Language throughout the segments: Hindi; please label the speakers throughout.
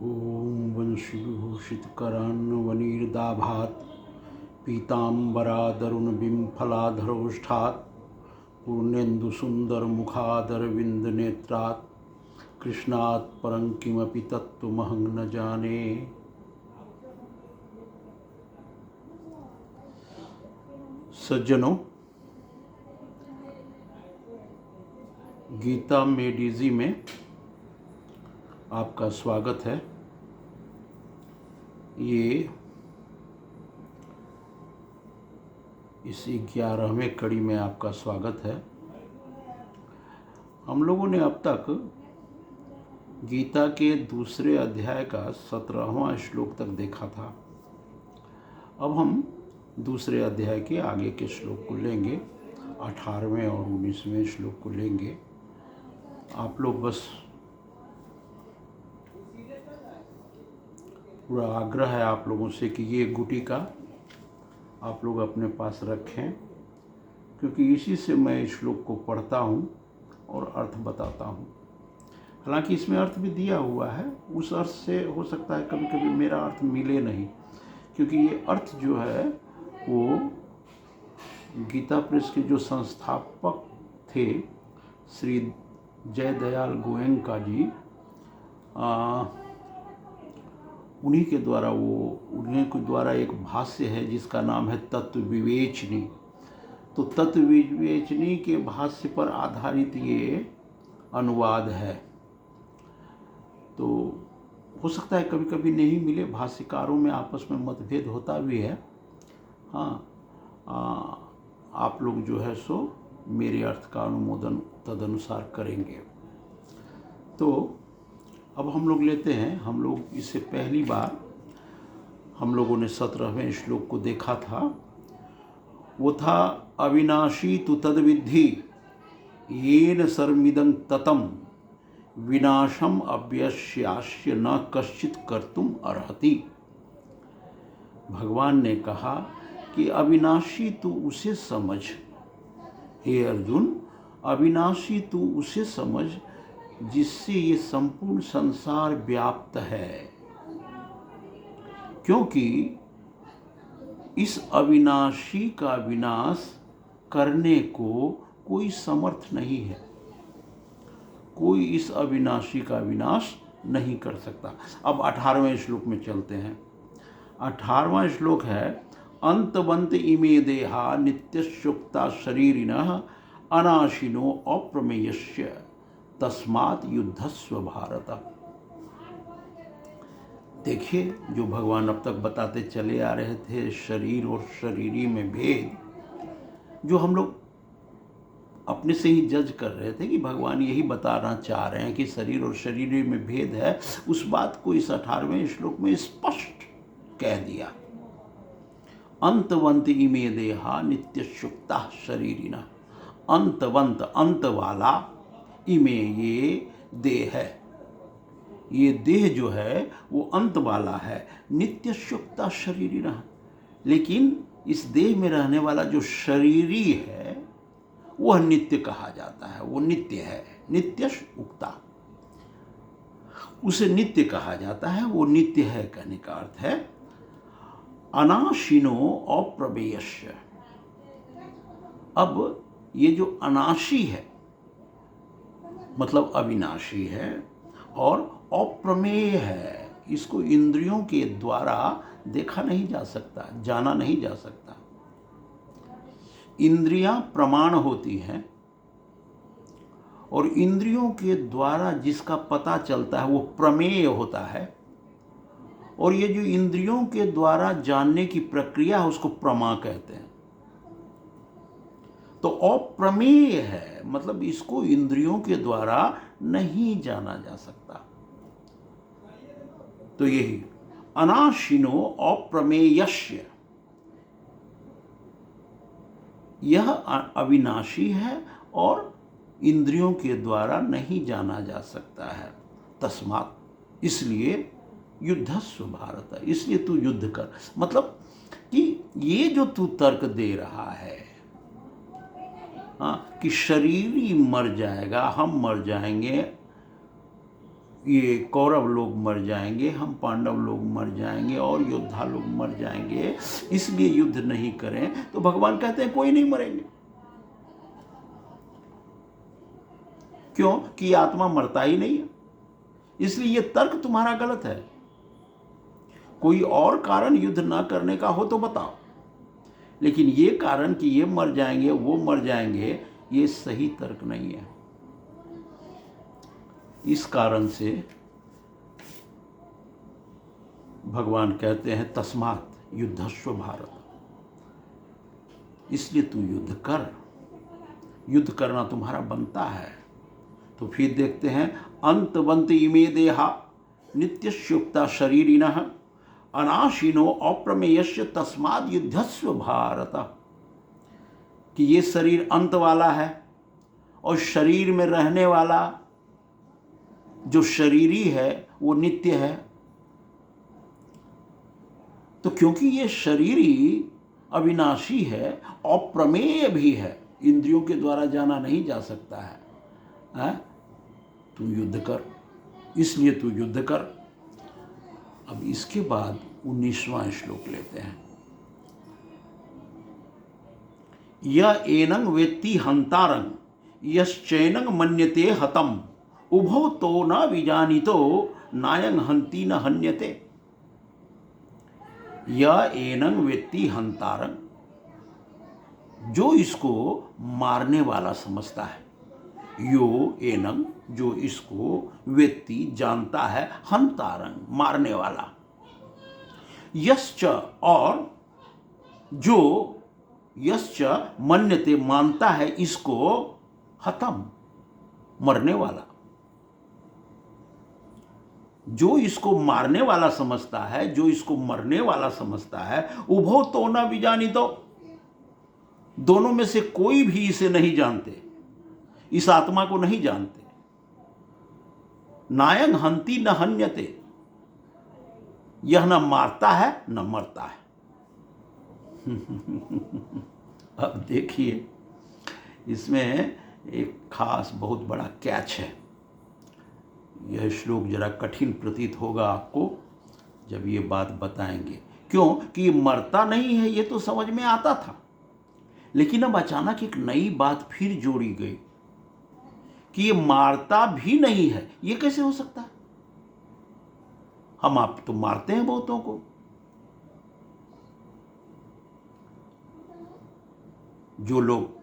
Speaker 1: ॐ वंशीविभूषितकरान्वनीर्दाभात् पीताम्बरादरुणबिम्फलाधरोष्ठात् पूर्णेन्दुसुन्दरमुखादरविन्दनेत्रात् कृष्णात् परं किमपि तत्त्वमहं न जाने। सज्जनों, गीता मेडिजी में आपका स्वागत है। ये इस 11वें कड़ी में आपका स्वागत है। हम लोगों ने अब तक गीता के दूसरे अध्याय का 17वां श्लोक तक देखा था। अब हम दूसरे अध्याय के आगे के श्लोक को लेंगे, 18वें और 19वें श्लोक को लेंगे। आप लोग बस पूरा आग्रह है आप लोगों से कि ये गुटिका आप लोग अपने पास रखें, क्योंकि इसी से मैं श्लोक को पढ़ता हूँ और अर्थ बताता हूँ। हालांकि इसमें अर्थ भी दिया हुआ है, उस अर्थ से हो सकता है कभी कभी मेरा अर्थ मिले नहीं, क्योंकि ये अर्थ जो है वो गीता प्रेस के जो संस्थापक थे श्री जयदयाल गोयंका जी, उन्हीं के द्वारा एक भाष्य है जिसका नाम है तत्व विवेचनी। तो तत्व विवेचनी के भाष्य पर आधारित ये अनुवाद है। तो हो सकता है कभी कभी नहीं मिले, भाष्यकारों में आपस में मतभेद होता भी है। हाँ, आप लोग जो है सो मेरे अर्थ का अनुमोदन तदनुसार करेंगे। तो अब हम लोग लेते हैं, हम लोग इससे पहली बार हम लोगों ने 17वें श्लोक को देखा था। वो था अविनाशी तु तद्विद्धि येन सर्वमिदं ततं विनाशम अव्यस्यास्य न कश्चित् कर्तुम अर्हति। भगवान ने कहा कि अविनाशी तू उसे समझ, हे अर्जुन, अविनाशी तू उसे समझ जिससे ये संपूर्ण संसार व्याप्त है, क्योंकि इस अविनाशी का विनाश करने को कोई समर्थ नहीं है। कोई इस अविनाशी का विनाश नहीं कर सकता। अब 18वें श्लोक में चलते हैं। 18वां श्लोक है, अंतवंत इमे देहा नित्यशुक्ता शरीरिणः अनाशिनो अप्रमेयस्य तस्मात् युद्धस्व भारत। देखिए, जो भगवान अब तक बताते चले आ रहे थे, शरीर और शरीरी में भेद, जो हम लोग अपने से ही जज कर रहे थे कि भगवान यही बताना चाह रहे हैं कि शरीर और शरीरी में भेद है, उस बात को इस 18वें श्लोक में स्पष्ट कह दिया। अंतवंत इमे देहा नित्यशुक्ता शरीरिणः। अंतवंत, अंत वाला, इमे ये देह है, ये देह जो है वो अंत वाला है। नित्य शुक्ता शरीरिणः, लेकिन इस देह में रहने वाला जो शरीरी है वह नित्य कहा जाता है, वो नित्य है। नित्य उक्ता, उसे नित्य कहा जाता है, वो नित्य है कहने का अर्थ है अनाशिनो अप्रमेयस्य। अब ये जो अनाशी है मतलब अविनाशी है और अप्रमेय है, इसको इंद्रियों के द्वारा देखा नहीं जा सकता, जाना नहीं जा सकता। इंद्रियां प्रमाण होती हैं और इंद्रियों के द्वारा जिसका पता चलता है वो प्रमेय होता है, और ये जो इंद्रियों के द्वारा जानने की प्रक्रिया है उसको प्रमा कहते हैं। तो अप्रमेय है मतलब इसको इंद्रियों के द्वारा नहीं जाना जा सकता। तो यही अनाशिनो अप्रमेयस्य, यह अविनाशी है और इंद्रियों के द्वारा नहीं जाना जा सकता है। तस्मात्, इसलिए युद्धस्व भारत, इसलिए तू युद्ध कर। मतलब कि ये जो तू तर्क दे रहा है कि शरीर ही मर जाएगा, हम मर जाएंगे, ये कौरव लोग मर जाएंगे, हम पांडव लोग मर जाएंगे और योद्धा लोग मर जाएंगे, इसलिए युद्ध नहीं करें। तो भगवान कहते हैं कोई नहीं मरेंगे। क्यों? कि आत्मा मरता ही नहीं है। इसलिए ये तर्क तुम्हारा गलत है। कोई और कारण युद्ध ना करने का हो तो बताओ, लेकिन ये कारण कि ये मर जाएंगे वो मर जाएंगे, ये सही तर्क नहीं है। इस कारण से भगवान कहते हैं तस्मात् युद्धस्व भारत, इसलिए तू युद्ध कर। युद्ध करना तुम्हारा बनता है। तो फिर देखते हैं अंतवंत इमे देहा नित्यस्युक्ता शरीरिणः अनाशिनो अप्रमेयस्य तस्माद् युद्धस्व भारत, कि ये शरीर अंत वाला है और शरीर में रहने वाला जो शरीरी है वो नित्य है। तो क्योंकि ये शरीरी अविनाशी है, अप्रमेय भी है, इंद्रियों के द्वारा जाना नहीं जा सकता है, तू युद्ध कर, इसलिए तू युद्ध कर। अब इसके बाद 19वां श्लोक लेते हैं। य एनं वेत्ति हंतारं यश्चैनं मन्यते हतम् उभौ तो न विजानीतो नायं हंति न हन्यते। य एनं वेत्ति हंतारं, जो इसको मारने वाला समझता है, यो एनं, जो इसको वेत्ति जानता है, हंतारं मारने वाला, यश्च और जो यश्च मन्यते मानता है इसको, हतम मरने वाला, जो इसको मारने वाला समझता है, जो इसको मरने वाला समझता है, उभो तो न विजानीतो, दोनों में से कोई भी इसे नहीं जानते, इस आत्मा को नहीं जानते। नायं हंति न हन्यते, यह न मारता है न मरता है। अब देखिए, इसमें एक खास बहुत बड़ा कैच है। यह श्लोक जरा कठिन प्रतीत होगा आपको जब ये बात बताएंगे। क्यों? कि मरता नहीं है ये तो समझ में आता था, लेकिन अब अचानक एक नई बात फिर जोड़ी गई कि ये मारता भी नहीं है। ये कैसे हो सकता है? हम आप तो मारते हैं बहुतों को। जो लोग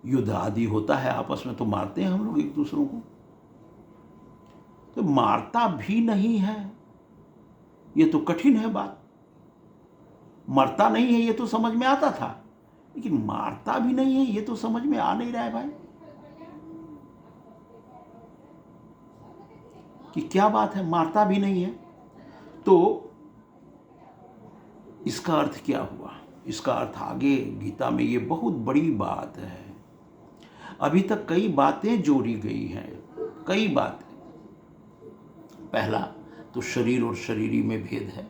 Speaker 1: युद्ध आदि होता है आपस में तो मारते हैं हम लोग एक दूसरों को। तो मारता भी नहीं है ये तो कठिन है बात। मरता नहीं है ये तो समझ में आता था, लेकिन मारता भी नहीं है ये तो समझ में आ नहीं रहा है भाई कि क्या बात है। मारता भी नहीं है तो इसका अर्थ क्या हुआ? इसका अर्थ आगे गीता में ये बहुत बड़ी बात है। अभी तक कई बातें जोड़ी गई हैं, कई बातें। पहला तो शरीर और शरीरी में भेद है,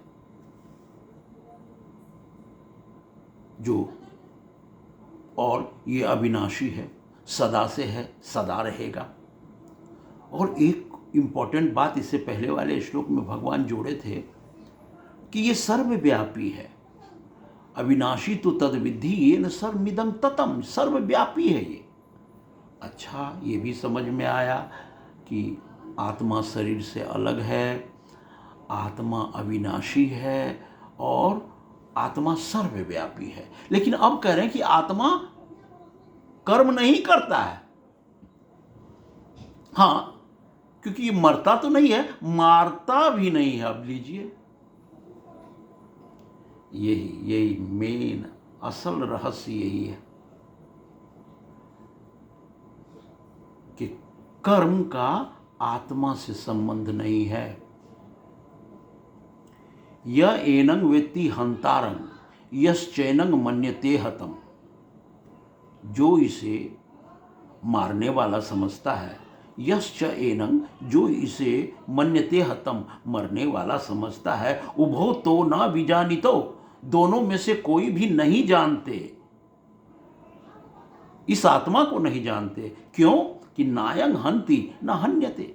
Speaker 1: जो और ये अविनाशी है, सदा से है, सदा रहेगा। और एक इंपॉर्टेंट बात इससे पहले वाले श्लोक में भगवान जोड़े थे कि ये सर्वव्यापी है। अविनाशी तो तद विद्धि ये न सर्वमिदं ततम, सर्वव्यापी है ये। अच्छा, ये भी समझ में आया कि आत्मा शरीर से अलग है, आत्मा अविनाशी है और आत्मा सर्वव्यापी है। लेकिन अब कह रहे हैं कि आत्मा कर्म नहीं करता है। हाँ, क्योंकि ये मरता तो नहीं है, मारता भी नहीं है। अब लीजिए, यही मेन असल रहस्य यही है कि कर्म का आत्मा से संबंध नहीं है। यह एनं वेत्ति हंतारं यश्चैनं मन्यते हतम्, जो इसे मारने वाला समझता है, यश्च एनं, जो इसे मन्यते हतम्, मरने वाला समझता है, उभो तो न विजानीतो, दोनों में से कोई भी नहीं जानते। इस आत्मा को नहीं जानते। क्यों? कि नायं हंति न हन्यते।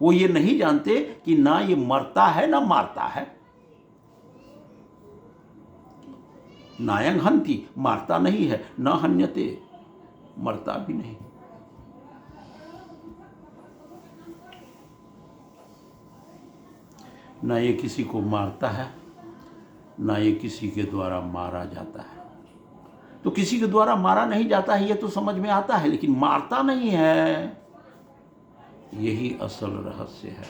Speaker 1: वो ये नहीं जानते कि ना ये मरता है ना मारता है। नायं हंति, मारता नहीं है, न हन्यते, मरता भी नहीं। ना ये किसी को मारता है, ना ये किसी के द्वारा मारा जाता है। तो किसी के द्वारा मारा नहीं जाता है ये तो समझ में आता है, लेकिन मारता नहीं है, यही असल रहस्य है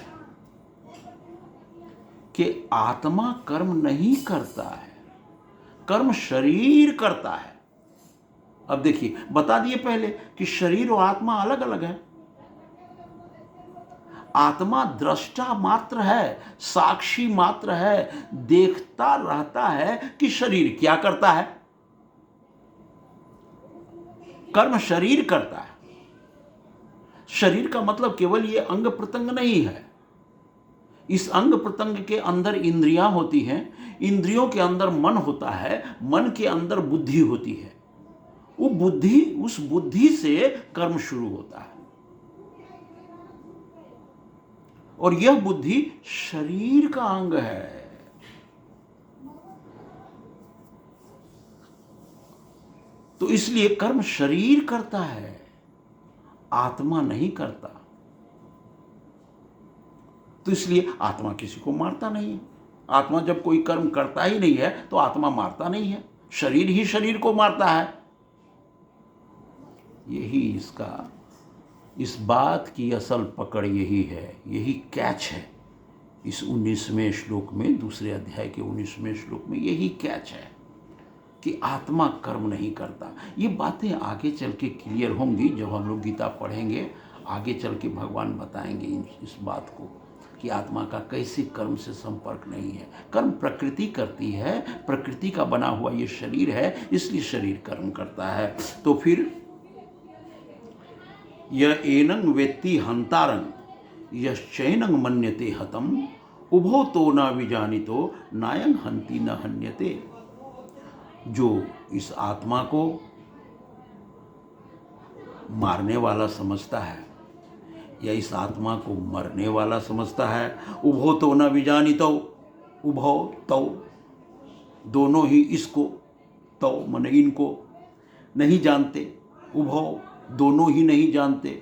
Speaker 1: कि आत्मा कर्म नहीं करता है, कर्म शरीर करता है। अब देखिए, बता दिए पहले कि शरीर और आत्मा अलग अलग है। आत्मा दृष्टा मात्र है, साक्षी मात्र है, देखता रहता है कि शरीर क्या करता है। कर्म शरीर करता है। शरीर का मतलब केवल ये अंग प्रत्यंग नहीं है। इस अंग प्रत्यंग के अंदर इंद्रियां होती हैं, इंद्रियों के अंदर मन होता है, मन के अंदर बुद्धि होती है। वो बुद्धि, उस बुद्धि से कर्म शुरू होता है, और यह बुद्धि शरीर का अंग है। तो इसलिए कर्म शरीर करता है, आत्मा नहीं करता। तो इसलिए आत्मा किसी को मारता नहीं है। आत्मा जब कोई कर्म करता ही नहीं है तो आत्मा मारता नहीं है, शरीर ही शरीर को मारता है। यही इसका, इस बात की असल पकड़ यही है, यही कैच है। इस 19वें श्लोक में, दूसरे अध्याय के 19वें श्लोक में यही कैच है कि आत्मा कर्म नहीं करता। ये बातें आगे चल के क्लियर होंगी जब हम लोग गीता पढ़ेंगे। आगे चल के भगवान बताएंगे इस बात को कि आत्मा का कैसे कर्म से संपर्क नहीं है। कर्म प्रकृति करती है, प्रकृति का बना हुआ ये शरीर है, इसलिए शरीर कर्म करता है। तो फिर यह एनं वेत्ति हंतारं यश्चैनं मन्यते हतम उभो तो न विजानितो नायं हंति न हन्यते। जो इस आत्मा को मारने वाला समझता है या इस आत्मा को मरने वाला समझता है, उभो तो न विजानितो, उभो तो, दोनों ही इसको, तो मन इनको नहीं जानते, उभो दोनों ही नहीं जानते।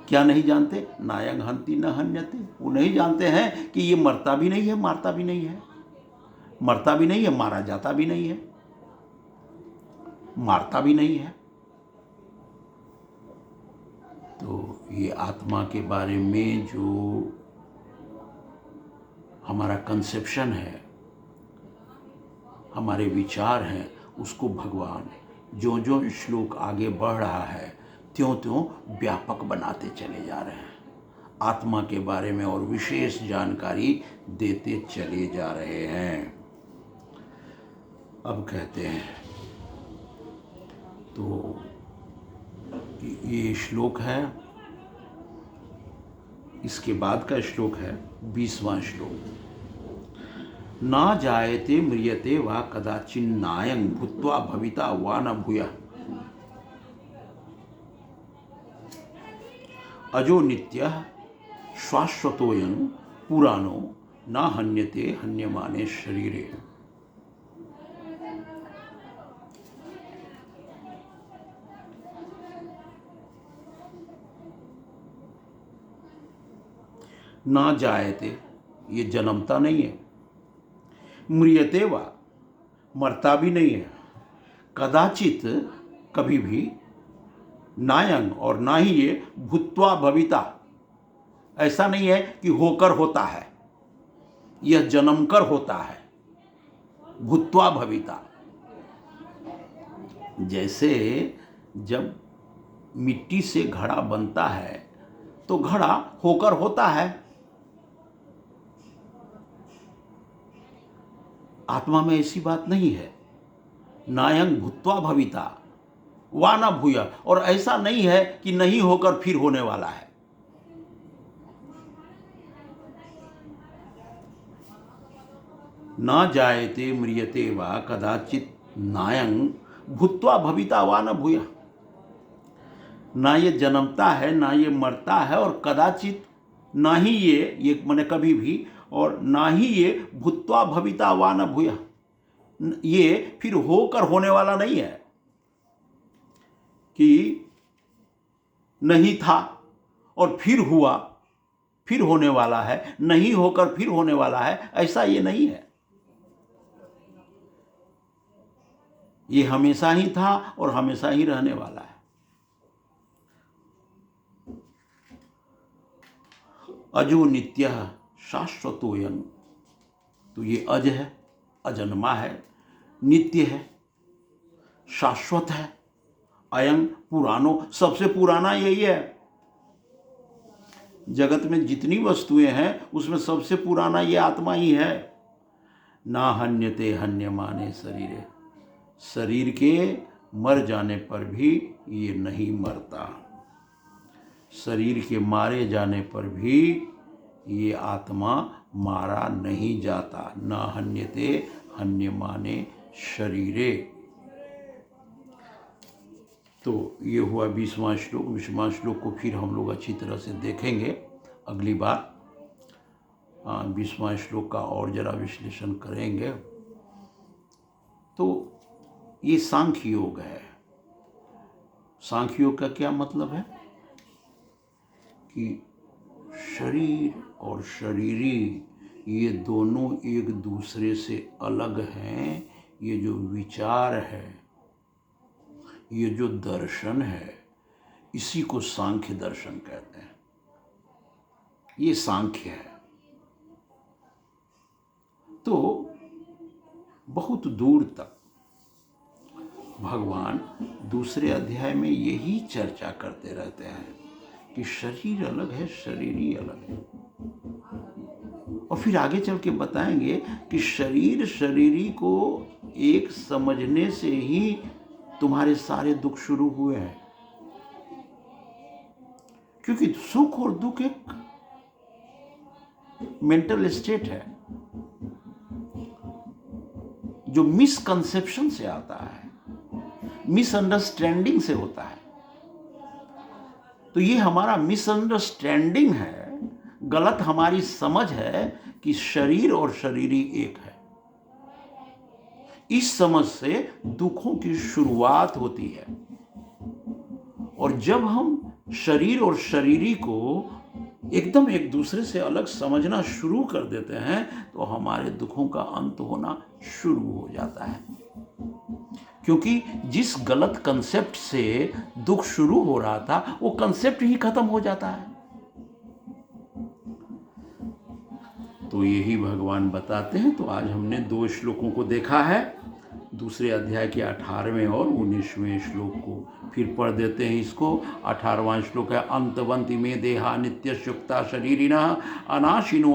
Speaker 1: क्या नहीं जानते? नायं हंति न हन्यते। वो नहीं जानते हैं कि ये मरता भी नहीं है, मारता भी नहीं है, मरता भी नहीं है, मारा जाता भी नहीं है, मारता भी नहीं है। तो ये आत्मा के बारे में जो हमारा कंसेप्शन है, हमारे विचार हैं, उसको भगवान जो जो श्लोक आगे बढ़ रहा है त्यों त्यों व्यापक बनाते चले जा रहे हैं। आत्मा के बारे में और विशेष जानकारी देते चले जा रहे हैं। अब कहते हैं, तो ये श्लोक है, इसके बाद का श्लोक है 20वां श्लोक। ना जायते म्रियते वा कदाचिन्नायं भूत्वा भविता वा न भूयः अजो नित्यः शाश्वतोऽयं पुराणो न हन्यते हन्यमाने शरीरे। ना जायते, ये जन्मता नहीं है, म्रियते वा, मरता भी नहीं है, कदाचित, कभी भी, नायं, और ना ही ये भूत्वा भविता, ऐसा नहीं है कि होकर होता है, यह जन्मकर होता है। भूत्वा भविता, जैसे जब मिट्टी से घड़ा बनता है तो घड़ा होकर होता है। आत्मा में ऐसी बात नहीं है। नायं भूत्वा भविता वा न भूय, और ऐसा नहीं है कि नहीं होकर फिर होने वाला है। न जायते म्रियते वा कदाचित नायं भूत्वा भविता वा न भूया, ना ये जन्मता है ना ये मरता है, और कदाचित ना ही ये मैंने कभी भी, और ना ही ये भूत्वा भविता वा न भूया, ये फिर होकर होने वाला नहीं है कि नहीं था और फिर हुआ फिर होने वाला है, नहीं होकर फिर होने वाला है, ऐसा ये नहीं है। ये हमेशा ही था और हमेशा ही रहने वाला है। अजो नित्य शाश्वतोयं, तो ये अज है, अजन्मा है, नित्य है, शाश्वत है। अयं पुरानो, सबसे पुराना यही है। जगत में जितनी वस्तुएं हैं उसमें सबसे पुराना ये आत्मा ही है। ना हन्यते हन्यमाने शरीरे, शरीर के मर जाने पर भी ये नहीं मरता, शरीर के मारे जाने पर भी ये आत्मा मारा नहीं जाता। न हन्यते हन्यमाने शरीरे। तो ये हुआ 20वां श्लोक। 20वां श्लोक को फिर हम लोग अच्छी तरह से देखेंगे अगली बार। 20वां श्लोक का और जरा विश्लेषण करेंगे। तो ये सांख्य योग है। सांख्य योग का क्या मतलब है कि शरीर और शरीरी ये दोनों एक दूसरे से अलग हैं। ये जो विचार है, ये जो दर्शन है, इसी को सांख्य दर्शन कहते हैं। ये सांख्य है। तो बहुत दूर तक भगवान दूसरे अध्याय में यही चर्चा करते रहते हैं कि शरीर अलग है, शरीरी अलग है। और फिर आगे चल के बताएंगे कि शरीर शरीरी को एक समझने से ही तुम्हारे सारे दुख शुरू हुए हैं। क्योंकि सुख और दुख एक मेंटल स्टेट है जो मिसकंसेप्शन से आता है, मिसअंडरस्टैंडिंग से होता है। तो ये हमारा मिसअंडरस्टैंडिंग है, गलत हमारी समझ है कि शरीर और शरीरी एक है। इस समझ से दुखों की शुरुआत होती है। और जब हम शरीर और शरीरी को एकदम एक दूसरे से अलग समझना शुरू कर देते हैं तो हमारे दुखों का अंत होना शुरू हो जाता है। क्योंकि जिस गलत कंसेप्ट से दुख शुरू हो रहा था वो कंसेप्ट ही खत्म हो जाता है। तो यही भगवान बताते हैं। तो आज हमने 2 श्लोकों को देखा है। दूसरे अध्याय के 18वें और 19वें श्लोक को फिर पढ़ देते हैं। इसको 18वां श्लोक है, अंतवंति में देहा नित्यशुक्ता शरीरिणः अनाशिनो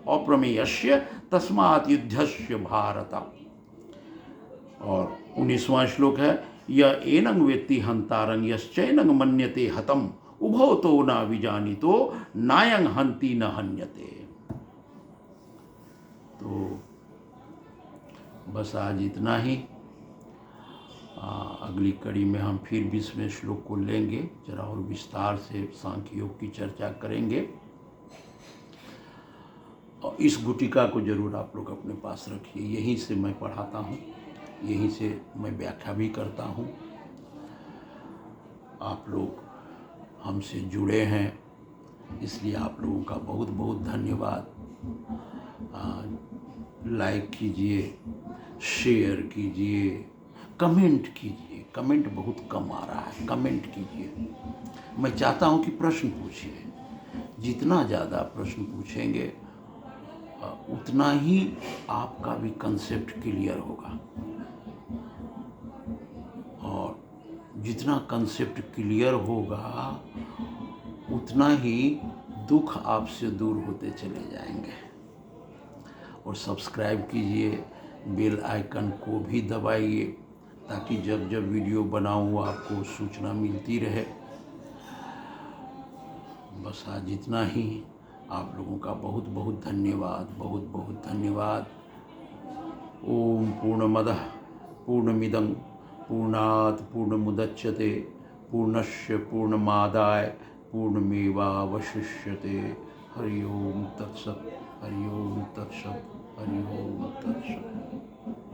Speaker 1: अप्रमेयस्य तस्मात् युद्धस्य भारत। और 19वां श्लोक है, य एनं वेत्ति हंतारं यश्चैनं मन्यते हतम् उभौ तो न विजानीतो नायं हन्ति न हन्यते। तो बस आज इतना ही। अगली कड़ी में हम फिर 20वें श्लोक को लेंगे, जरा और विस्तार से सांख्य योग की चर्चा करेंगे। और इस गुटिका को जरूर आप लोग अपने पास रखिए। यहीं से मैं पढ़ाता हूँ, यहीं से मैं व्याख्या भी करता हूँ। आप लोग हमसे जुड़े हैं, इसलिए आप लोगों का बहुत बहुत धन्यवाद। लाइक कीजिए, शेयर कीजिए, कमेंट कीजिए। कमेंट बहुत कम आ रहा है, कमेंट कीजिए। मैं चाहता हूं कि प्रश्न पूछिए। जितना ज़्यादा प्रश्न पूछेंगे उतना ही आपका भी कंसेप्ट क्लियर होगा। और जितना कंसेप्ट क्लियर होगा उतना ही दुख आपसे दूर होते चले जाएंगे। और सब्सक्राइब कीजिए, बेल आइकन को भी दबाइए ताकि जब जब वीडियो बनाऊँ आपको सूचना मिलती रहे। बस आज इतना ही। आप लोगों का बहुत बहुत धन्यवाद, बहुत बहुत धन्यवाद। ओम पूर्णमदः पूर्णमिदं पूर्णात् पूर्णमुदच्यते पूर्णस्य पूर्णमादाय पूर्णमेवावशिष्यते। हरि ओम तत्सत्, हरि ओम तत्सत्, हरि ओम तत्सत्।